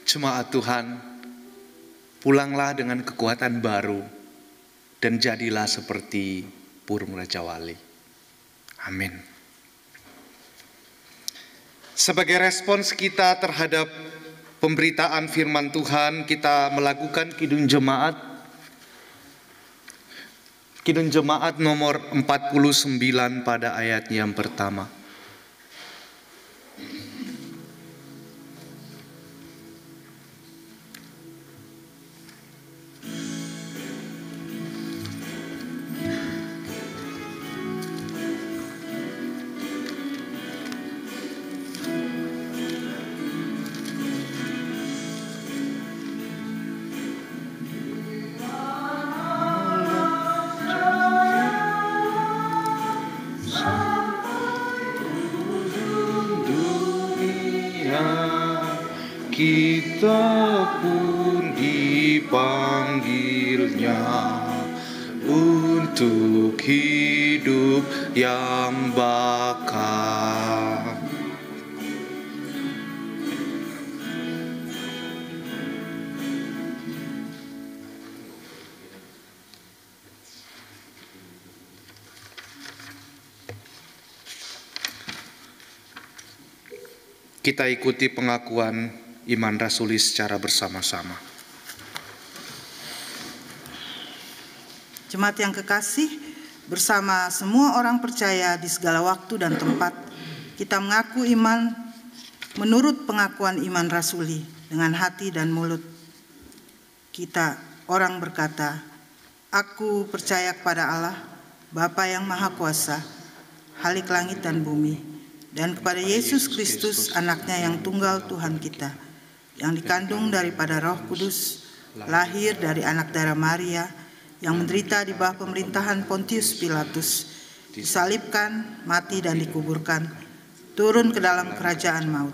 Jemaat Tuhan, pulanglah dengan kekuatan baru dan jadilah seperti burung Raja Wali. Amin. Sebagai respons kita terhadap pemberitaan firman Tuhan, kita melakukan Kidung Jemaat. Kidung Jemaat nomor 49 pada ayat yang pertama. Kita pun dipanggilnya untuk hidup yang bakal. Kita ikuti pengakuan iman rasuli secara bersama-sama. Jemaat yang kekasih, bersama semua orang percaya di segala waktu dan tempat, kita mengaku iman menurut pengakuan iman rasuli dengan hati dan mulut. Kita orang berkata, aku percaya kepada Allah, Bapa yang Maha Kuasa, Khalik langit dan bumi, dan kepada Yesus Kristus, anaknya yang tunggal Tuhan kita, yang dikandung daripada Roh Kudus, lahir dari anak darah Maria, yang menderita di bawah pemerintahan Pontius Pilatus, disalibkan, mati dan dikuburkan, turun ke dalam kerajaan maut.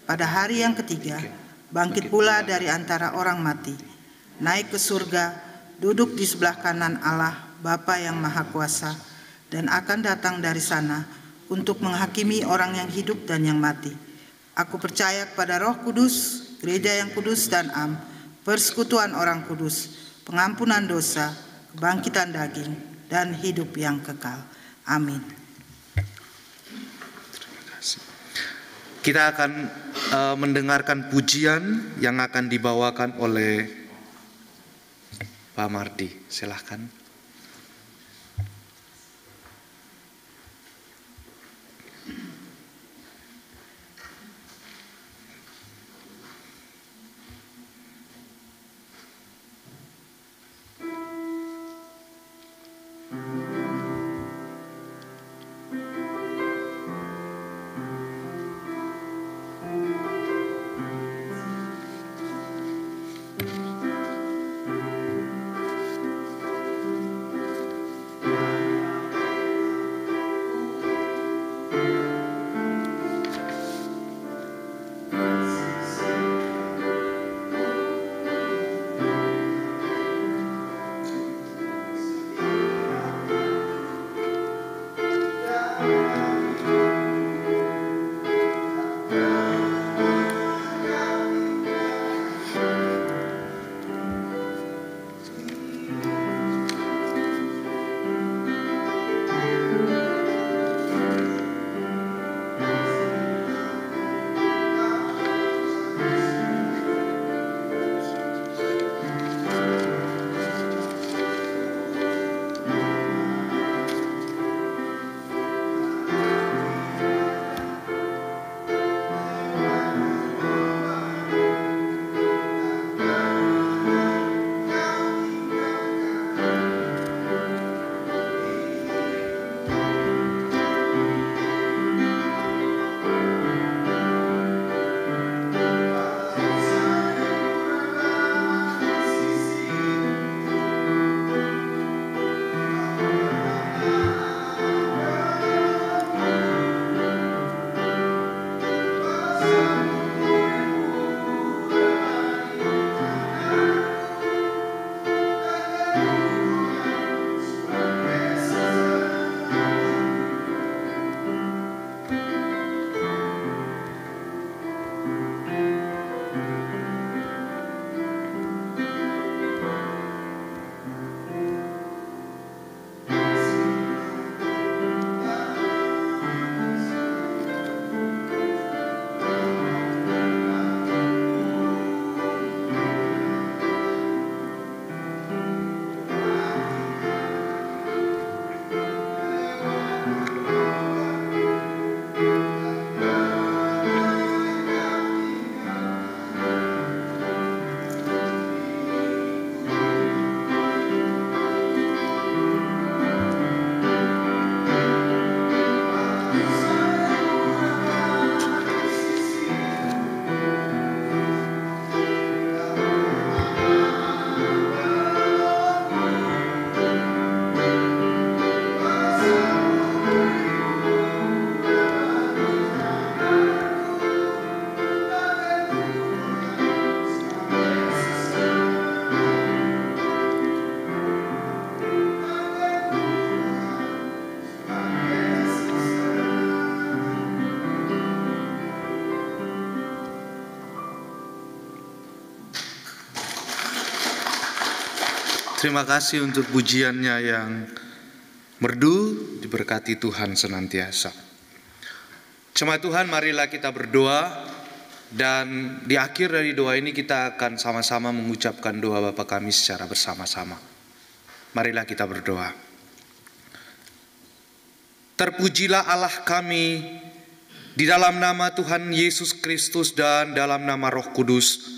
Pada hari yang ketiga, bangkit pula dari antara orang mati, naik ke surga, duduk di sebelah kanan Allah, Bapa yang Maha Kuasa, dan akan datang dari sana untuk menghakimi orang yang hidup dan yang mati. Aku percaya kepada Roh Kudus, Gereja yang kudus dan am, persekutuan orang kudus, pengampunan dosa, kebangkitan daging, dan hidup yang kekal. Amin. Kita akan mendengarkan pujian yang akan dibawakan oleh Pak Mardi. Silahkan. Terima kasih untuk pujiannya yang merdu, diberkati Tuhan senantiasa. Jemaat Tuhan, marilah kita berdoa, dan di akhir dari doa ini kita akan sama-sama mengucapkan doa Bapa kami secara bersama-sama. Marilah kita berdoa. Terpujilah Allah kami di dalam nama Tuhan Yesus Kristus dan dalam nama Roh Kudus,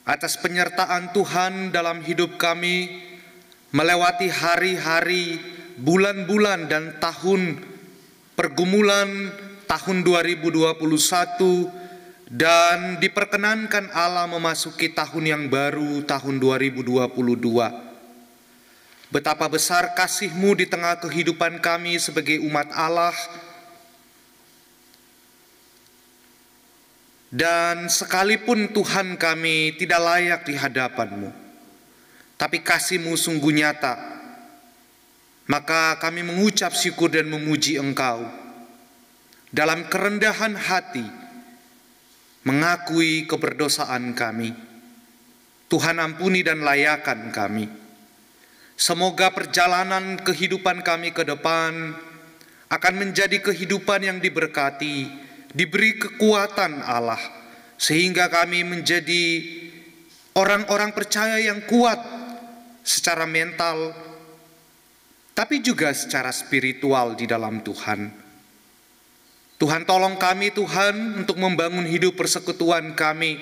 atas penyertaan Tuhan dalam hidup kami melewati hari-hari, bulan-bulan dan tahun pergumulan tahun 2021, dan diperkenankan Allah memasuki tahun yang baru, tahun 2022. Betapa besar kasih-Mu di tengah kehidupan kami sebagai umat Allah, dan sekalipun Tuhan kami tidak layak di hadapan-Mu, tapi kasih-Mu sungguh nyata, maka kami mengucap syukur dan memuji Engkau. Dalam kerendahan hati, mengakui keberdosaan kami. Tuhan ampuni dan layakan kami. Semoga perjalanan kehidupan kami ke depan akan menjadi kehidupan yang diberkati, diberi kekuatan Allah, sehingga kami menjadi orang-orang percaya yang kuat secara mental, tapi juga secara spiritual di dalam Tuhan. Tuhan, tolong kami Tuhan untuk membangun hidup persekutuan kami,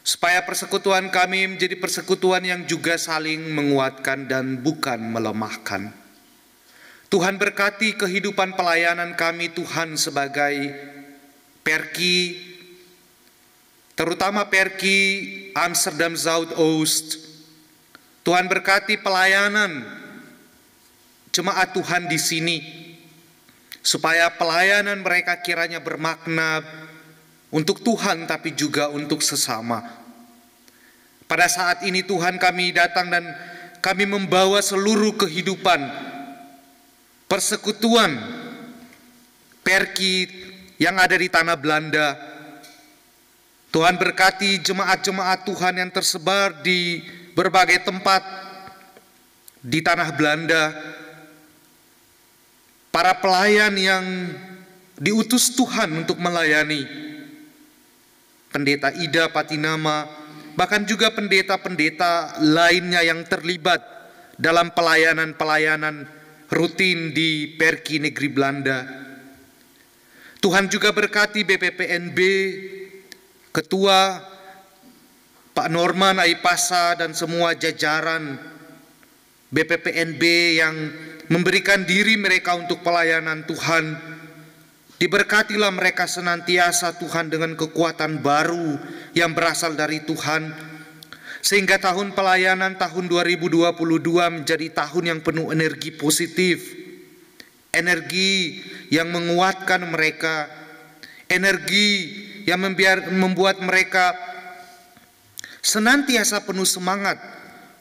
supaya persekutuan kami menjadi persekutuan yang juga saling menguatkan dan bukan melemahkan. Tuhan, berkati kehidupan pelayanan kami Tuhan sebagai Perki, terutama Perki Amsterdam Zuidoost. Tuhan, berkati pelayanan jemaat Tuhan di sini, supaya pelayanan mereka kiranya bermakna untuk Tuhan tapi juga untuk sesama. Pada saat ini Tuhan, kami datang dan kami membawa seluruh kehidupan persekutuan Perki yang ada di tanah Belanda. Tuhan, berkati jemaat-jemaat Tuhan yang tersebar di berbagai tempat di tanah Belanda, para pelayan yang diutus Tuhan untuk melayani, Pendeta Ida Patinama, bahkan juga pendeta-pendeta lainnya yang terlibat dalam pelayanan-pelayanan rutin di Perki Negeri Belanda. Tuhan juga berkati BPPNB, Ketua Pak Norman Aipasa dan semua jajaran BPPNB yang memberikan diri mereka untuk pelayanan Tuhan. Diberkatilah mereka senantiasa Tuhan dengan kekuatan baru yang berasal dari Tuhan, sehingga tahun pelayanan tahun 2022 menjadi tahun yang penuh energi positif, energi yang menguatkan mereka, energi yang membuat mereka senantiasa penuh semangat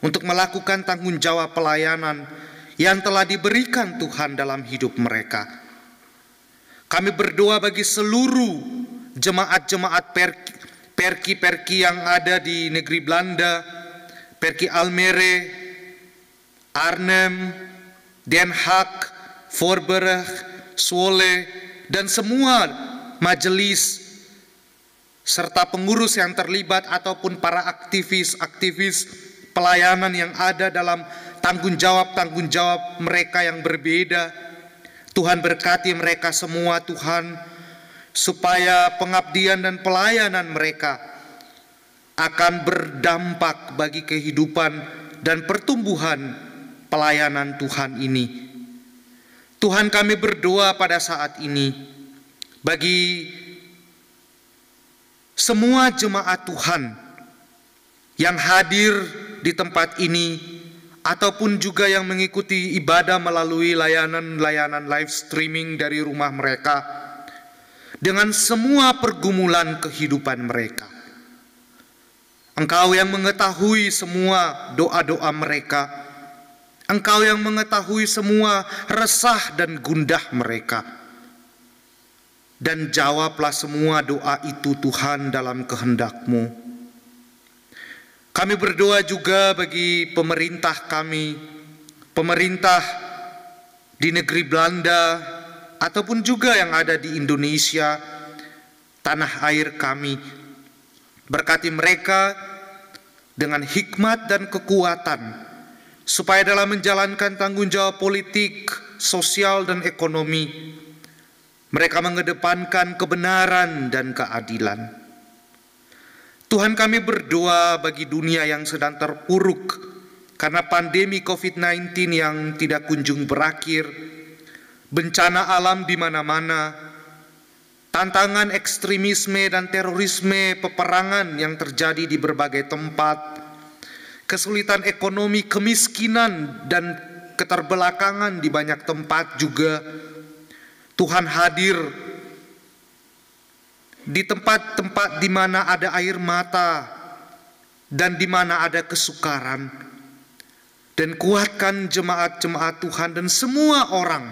untuk melakukan tanggung jawab pelayanan yang telah diberikan Tuhan dalam hidup mereka. Kami berdoa bagi seluruh jemaat-jemaat Perki yang ada di negeri Belanda, Perki Almere, Arnhem, Den Haag, Voorburg, Zwolle, dan semua majelis serta pengurus yang terlibat ataupun para aktivis pelayanan yang ada dalam tanggung jawab mereka yang berbeda. Tuhan, berkati mereka semua Tuhan, supaya pengabdian dan pelayanan mereka akan berdampak bagi kehidupan dan pertumbuhan pelayanan Tuhan ini. Tuhan, kami berdoa pada saat ini bagi semua jemaat Tuhan yang hadir di tempat ini, ataupun juga yang mengikuti ibadah melalui layanan live streaming dari rumah mereka, dengan semua pergumulan kehidupan mereka. Engkau yang mengetahui semua doa-doa mereka, Engkau yang mengetahui semua resah dan gundah mereka, dan jawablah semua doa itu Tuhan dalam kehendak-Mu. Kami berdoa juga bagi pemerintah kami, pemerintah di negeri Belanda, ataupun juga yang ada di Indonesia, tanah air kami. Berkati mereka dengan hikmat dan kekuatan, supaya dalam menjalankan tanggung jawab politik, sosial, dan ekonomi, mereka mengedepankan kebenaran dan keadilan. Tuhan, kami berdoa bagi dunia yang sedang terpuruk karena pandemi COVID-19 yang tidak kunjung berakhir, bencana alam di mana-mana, tantangan ekstremisme dan terorisme, peperangan yang terjadi di berbagai tempat, kesulitan ekonomi, kemiskinan, dan keterbelakangan di banyak tempat juga. Tuhan hadir di tempat-tempat di mana ada air mata dan di mana ada kesukaran. Dan kuatkan jemaat-jemaat Tuhan dan semua orang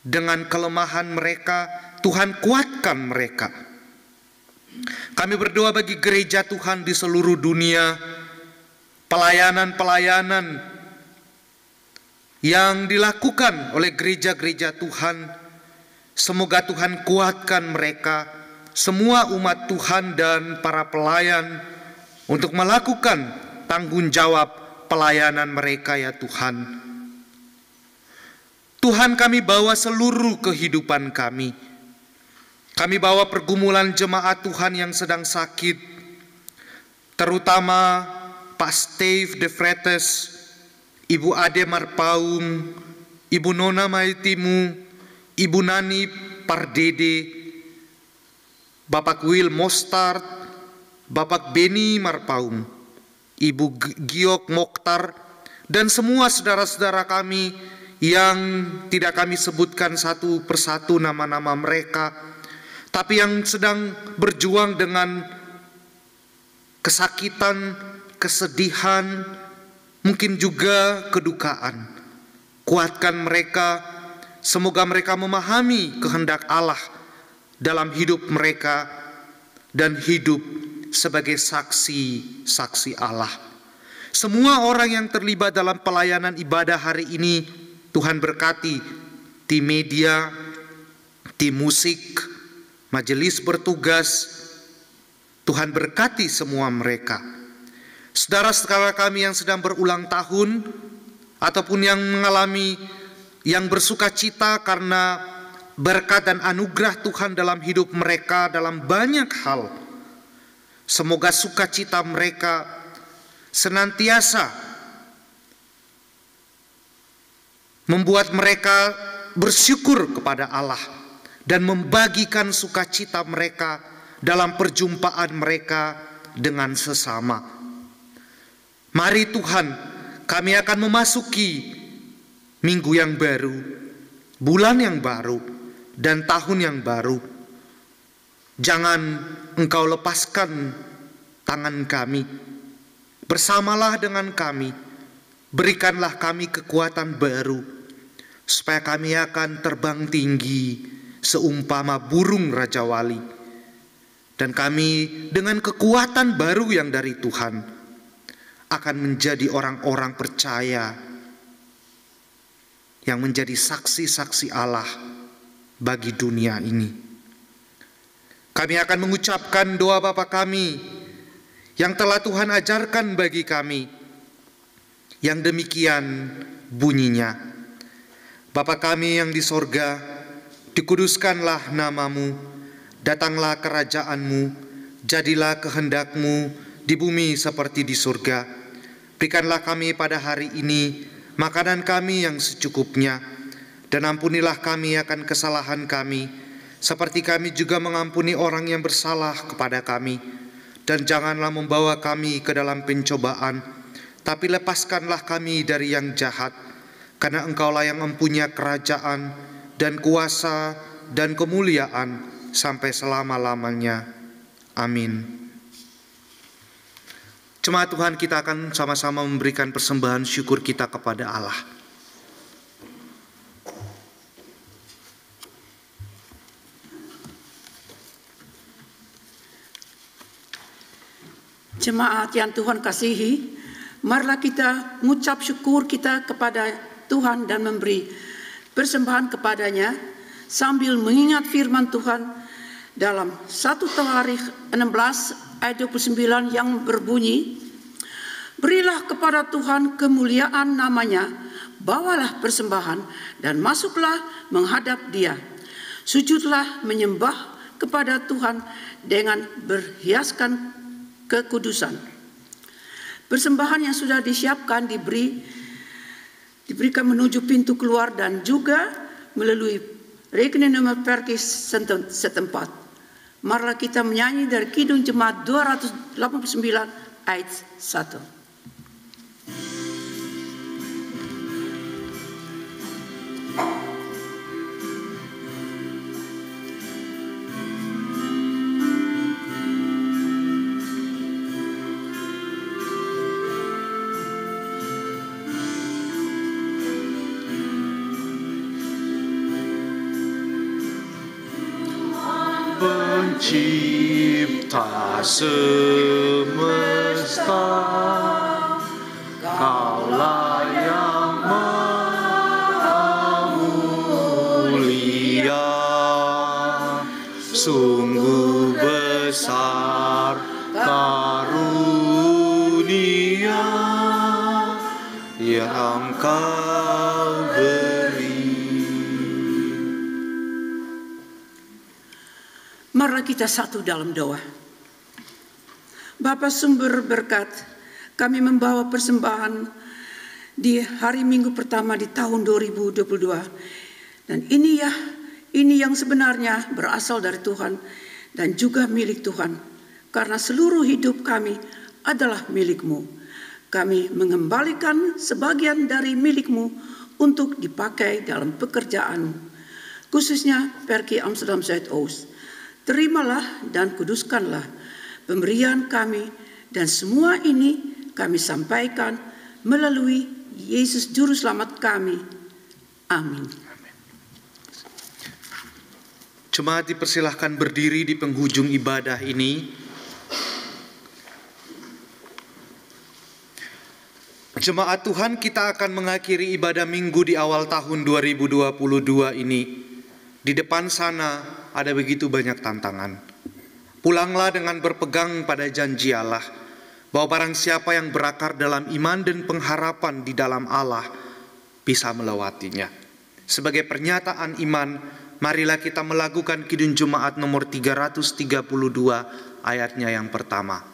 dengan kelemahan mereka. Tuhan, kuatkan mereka. Kami berdoa bagi gereja Tuhan di seluruh dunia, pelayanan-pelayanan yang dilakukan oleh gereja-gereja Tuhan. Semoga Tuhan kuatkan mereka, semua umat Tuhan dan para pelayan, untuk melakukan tanggung jawab pelayanan mereka, ya Tuhan. Tuhan, kami bawa seluruh kehidupan kami. Kami bawa pergumulan jemaat Tuhan yang sedang sakit, terutama Pak Steve De Vretes, Ibu Ade Marpaung, Ibu Nona Maitimu, Ibu Nani Pardede, Bapak Will Mostard, Bapak Beni Marpaung, Ibu Giok Mokhtar, dan semua saudara-saudara kami yang tidak kami sebutkan satu persatu nama-nama mereka, tapi yang sedang berjuang dengan kesakitan, kesedihan, mungkin juga kedukaan. Kuatkan mereka. Semoga mereka memahami kehendak Allah dalam hidup mereka dan hidup sebagai saksi-saksi Allah. Semua orang yang terlibat dalam pelayanan ibadah hari ini, Tuhan berkati tim media, tim musik, majelis bertugas. Tuhan berkati semua mereka. Saudara-saudara kami yang sedang berulang tahun ataupun yang mengalami, yang bersuka cita karena berkat dan anugerah Tuhan dalam hidup mereka dalam banyak hal. Semoga sukacita mereka senantiasa membuat mereka bersyukur kepada Allah dan membagikan sukacita mereka dalam perjumpaan mereka dengan sesama. Mari Tuhan, kami akan memasuki minggu yang baru, bulan yang baru, dan tahun yang baru. Jangan Engkau lepaskan tangan kami. Bersamalah dengan kami. Berikanlah kami kekuatan baru, supaya kami akan terbang tinggi seumpama burung Raja Wali. Dan kami dengan kekuatan baru yang dari Tuhan akan menjadi orang-orang percaya yang menjadi saksi-saksi Allah bagi dunia ini. Kami akan mengucapkan doa Bapa kami yang telah Tuhan ajarkan bagi kami, yang demikian bunyinya. Bapa kami yang di sorga, dikuduskanlah namamu, datanglah kerajaanmu, jadilah kehendakmu di bumi seperti di surga. Berikanlah kami pada hari ini makanan kami yang secukupnya, dan ampunilah kami akan kesalahan kami, seperti kami juga mengampuni orang yang bersalah kepada kami. Dan janganlah membawa kami ke dalam pencobaan, tapi lepaskanlah kami dari yang jahat, karena Engkaulah yang mempunyai kerajaan dan kuasa dan kemuliaan sampai selama-lamanya. Amin. Jemaat Tuhan, kita akan sama-sama memberikan persembahan syukur kita kepada Allah. Jemaat yang Tuhan kasihi, marilah kita mengucap syukur kita kepada Tuhan dan memberi persembahan kepadanya sambil mengingat firman Tuhan dalam 1 Tawarikh 16 ayat 29 yang berbunyi, berilah kepada Tuhan kemuliaan namanya, bawalah persembahan dan masuklah menghadap Dia. Sujudlah menyembah kepada Tuhan dengan berhiaskan kekudusan. Persembahan yang sudah disiapkan diberikan menuju pintu keluar dan juga melalui rekening nomor perkis setempat. Marilah kita menyanyi dari Kidung Jemaat 289 ayat 1. Pencipta semesta, Kaulah yang maha mulia, sungguh besar karunia yang Kau beri. Marilah kita satu dalam doa. Bapa sumber berkat, kami membawa persembahan di hari Minggu pertama di tahun 2022. Dan ini yang sebenarnya berasal dari Tuhan dan juga milik Tuhan. Karena seluruh hidup kami adalah milik-Mu. Kami mengembalikan sebagian dari milik-Mu untuk dipakai dalam pekerjaan-Mu. Khususnya Perki Amsterdam Zuidoost. Terimalah dan kuduskanlah pemberian kami, dan semua ini kami sampaikan melalui Yesus Juru Selamat kami. Amin. Jemaat dipersilahkan berdiri di penghujung ibadah ini. Jemaat Tuhan, kita akan mengakhiri ibadah minggu di awal tahun 2022 ini. Di depan sana ada begitu banyak tantangan. Pulanglah dengan berpegang pada janji Allah, bahwa barang siapa yang berakar dalam iman dan pengharapan di dalam Allah bisa melewatinya. Sebagai pernyataan iman, marilah kita melakukan Kidung Jumaat nomor 332 ayatnya yang pertama.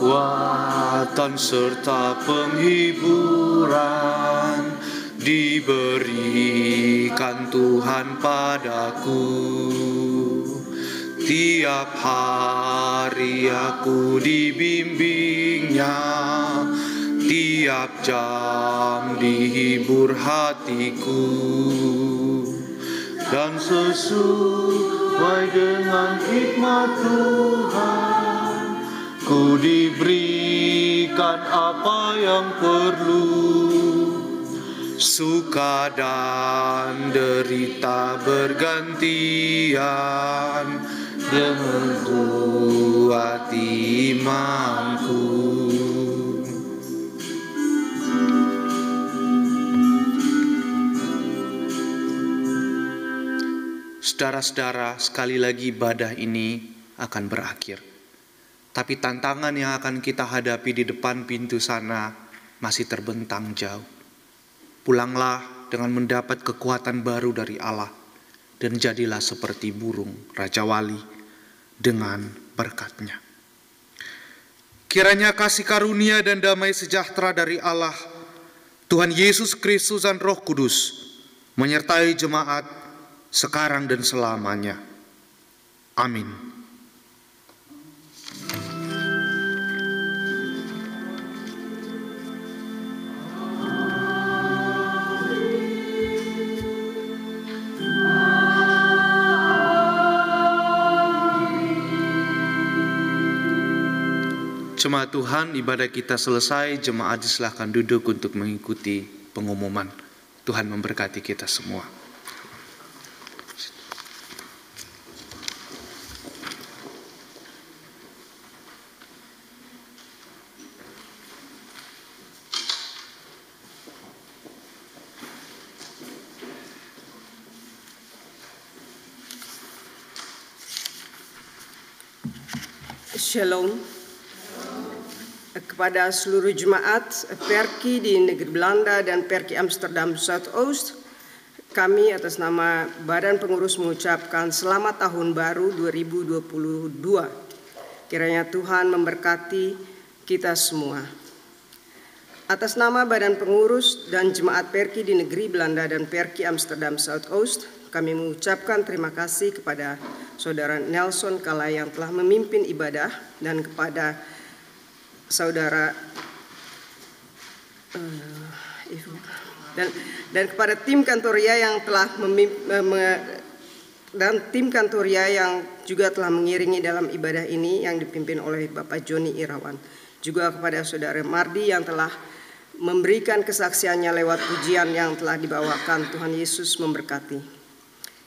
Kekuatan serta penghiburan diberikan Tuhan padaku. Tiap hari aku dibimbingnya, tiap jam dihibur hatiku, dan sesuai dengan hikmat Tuhan ku diberikan apa yang perlu. Suka dan derita bergantian dengan kuat imanku. Saudara-saudara, sekali lagi ibadah ini akan berakhir. Tapi tantangan yang akan kita hadapi di depan pintu sana masih terbentang jauh. Pulanglah dengan mendapat kekuatan baru dari Allah, dan jadilah seperti burung Raja Wali dengan berkat-Nya. Kiranya kasih karunia dan damai sejahtera dari Allah, Tuhan Yesus Kristus dan Roh Kudus menyertai jemaat sekarang dan selamanya. Amin. jemaat Tuhan, ibadah kita selesai, jemaat disilahkan duduk untuk mengikuti pengumuman. Tuhan memberkati kita semua. Shalom. Kepada seluruh jemaat Perki di negeri Belanda dan Perki Amsterdam Zuidoost, kami atas nama Badan Pengurus mengucapkan selamat tahun baru 2022. Kiranya Tuhan memberkati kita semua. Atas nama Badan Pengurus dan jemaat Perki di negeri Belanda dan Perki Amsterdam Zuidoost, kami mengucapkan terima kasih kepada Saudara Nelson Kala yang telah memimpin ibadah dan kepada Saudara dan kepada tim Kantoria yang telah tim Kantoria yang juga telah mengiringi dalam ibadah ini yang dipimpin oleh Bapak Joni Irawan. Juga kepada Saudara Mardi yang telah memberikan kesaksiannya lewat pujian yang telah dibawakan. Tuhan Yesus memberkati.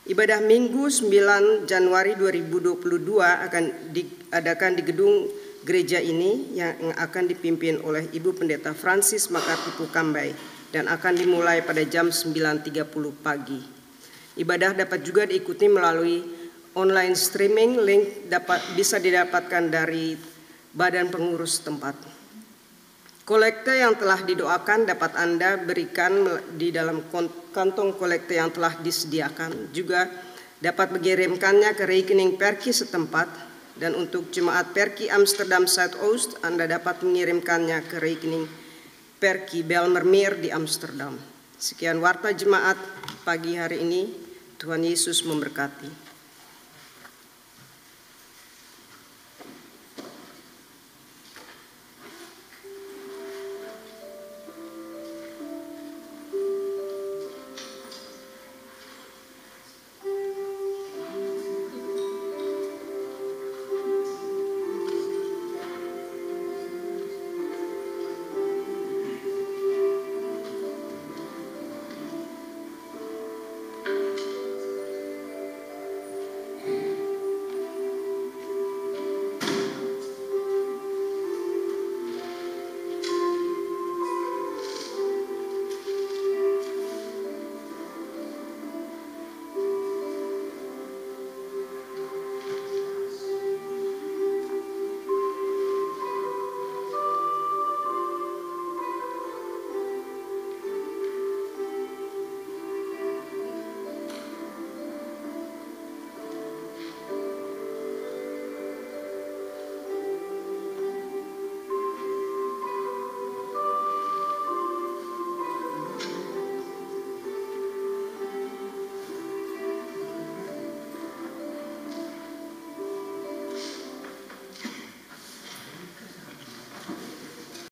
Ibadah Minggu 9 Januari 2022 akan diadakan di gedung gereja ini yang akan dipimpin oleh Ibu Pendeta Francis Makatipu Kambai dan akan dimulai pada jam 9.30 pagi. Ibadah dapat juga diikuti melalui online streaming, link bisa didapatkan dari Badan Pengurus tempat. Kolekte yang telah didoakan dapat Anda berikan di dalam kantong kolekte yang telah disediakan. Juga dapat mengirimkannya ke rekening Perki setempat. Dan untuk jemaat Perki Amsterdam Zuidoost, Anda dapat mengirimkannya ke rekening Perki Belmermeer di Amsterdam. Sekian warta jemaat pagi hari ini. Tuhan Yesus memberkati.